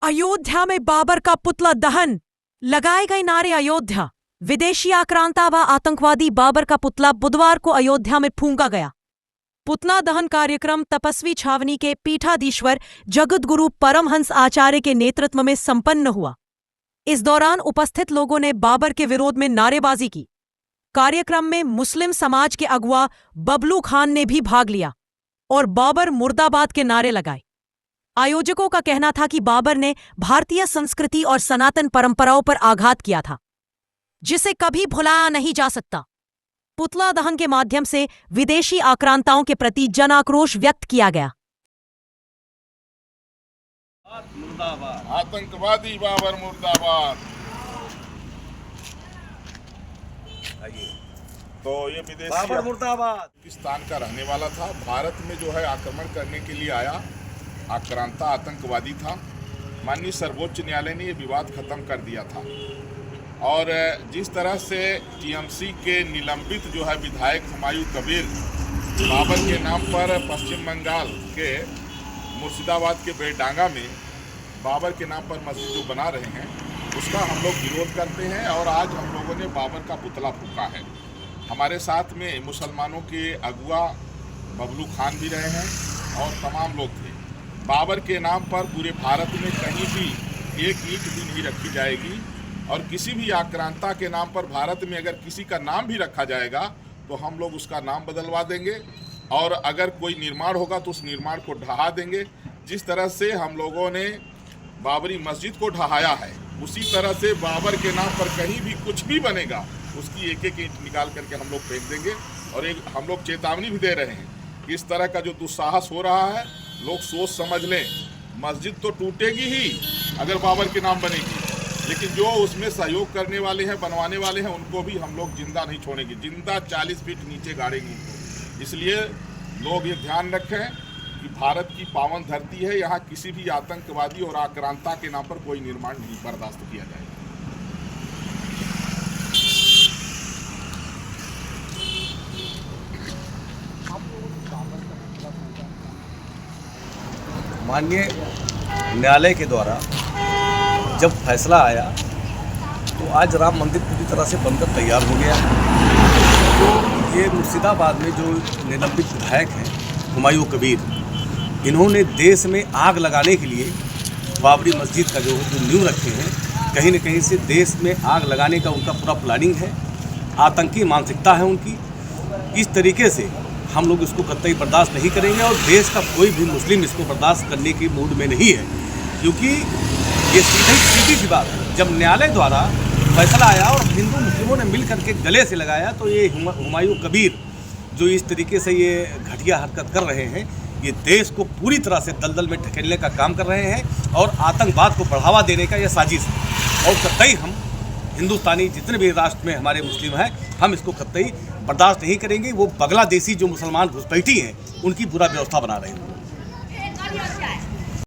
अयोध्या में बाबर का पुतला दहन, लगाए गए नारे अयोध्या। विदेशी आक्रांता व आतंकवादी बाबर का पुतला बुधवार को अयोध्या में फूंका गया। पुतला दहन कार्यक्रम तपस्वी छावनी के पीठाधीश्वर जगतगुरु परमहंस आचार्य के नेतृत्व में संपन्न हुआ। इस दौरान उपस्थित लोगों ने बाबर के विरोध में नारेबाजी की। कार्यक्रम में मुस्लिम समाज के अगुवा बबलू खान ने भी भाग लिया और बाबर मुर्दाबाद के नारे लगाए। आयोजकों का कहना था कि बाबर ने भारतीय संस्कृति और सनातन परंपराओं पर आघात किया था, जिसे कभी भुलाया नहीं जा सकता। पुतला दहन के माध्यम से विदेशी आक्रांताओं के प्रति जन आक्रोश व्यक्त किया गया। आतंकवादी बाबर मुर्दाबाद। तो ये विदेशी बाबर मुर्दाबाद पाकिस्तान का रहने वाला था, भारत में जो है आक्रमण करने के लिए आया, आक्रांता आतंकवादी था। माननीय सर्वोच्च न्यायालय ने ये विवाद खत्म कर दिया था और जिस तरह से टीएमसी के निलंबित जो है विधायक हुमायूं कबीर बाबर के नाम पर पश्चिम बंगाल के मुर्शिदाबाद के बेडांगा में बाबर के नाम पर मस्जिद जो बना रहे हैं, उसका हम लोग विरोध करते हैं और आज हम लोगों ने बाबर का पुतला फूंका है। हमारे साथ में मुसलमानों के अगुवा बबलू खान भी रहे हैं और तमाम लोग थे। बाबर के नाम पर पूरे भारत में कहीं भी एक ईंट भी नहीं रखी जाएगी और किसी भी आक्रांता के नाम पर भारत में अगर किसी का नाम भी रखा जाएगा तो हम लोग उसका नाम बदलवा देंगे और अगर कोई निर्माण होगा तो उस निर्माण को ढहा देंगे। जिस तरह से हम लोगों ने बाबरी मस्जिद को ढहाया है, उसी तरह से बाबर के नाम पर कहीं भी कुछ भी बनेगा उसकी एक एक ईंट निकाल करके हम लोग फेंक देंगे। और एक हम लोग चेतावनी भी दे रहे हैं कि इस तरह का जो दुस्साहस हो रहा है, लोग सोच समझ लें। मस्जिद तो टूटेगी ही अगर बाबर के नाम बनेगी, लेकिन जो उसमें सहयोग करने वाले हैं, बनवाने वाले हैं, उनको भी हम लोग जिंदा नहीं छोड़ेंगे। जिंदा 40 फीट नीचे गाड़ेंगे उनको। इसलिए लोग ये ध्यान रखें कि भारत की पावन धरती है, यहाँ किसी भी आतंकवादी और आक्रांता के नाम पर कोई निर्माण नहीं बर्दाश्त किया जाएगा। माननीय न्यायालय के द्वारा जब फैसला आया तो आज राम मंदिर पूरी तरह से बनकर तैयार हो गया है। तो ये मुर्शिदाबाद में जो निलंबित विधायक हैं हुमायूं कबीर, इन्होंने देश में आग लगाने के लिए बाबरी मस्जिद का जो नींव रखे हैं, कहीं न कहीं से देश में आग लगाने का उनका पूरा प्लानिंग है, आतंकी मानसिकता है उनकी। इस तरीके से हम लोग इसको कतई बर्दाश्त नहीं करेंगे और देश का कोई भी मुस्लिम इसको बर्दाश्त करने की मूड में नहीं है, क्योंकि ये सीधी सी बात है। जब न्यायालय द्वारा फैसला आया और हिंदू मुस्लिमों ने मिल करके गले से लगाया, तो ये हुमायूं कबीर जो इस तरीके से ये घटिया हरकत कर रहे हैं, ये देश को पूरी तरह से दलदल में ढकेलने का काम कर रहे हैं और आतंकवाद को बढ़ावा देने का यह साजिश है। और कतई हम हिंदुस्तानी जितने भी राष्ट्र में हमारे मुस्लिम हैं, हम इसको कतई बर्दाश्त नहीं करेंगे। वो बांग्लादेशी जो मुसलमान घुसपैठी हैं, उनकी बुरा व्यवस्था बना रहे हैं।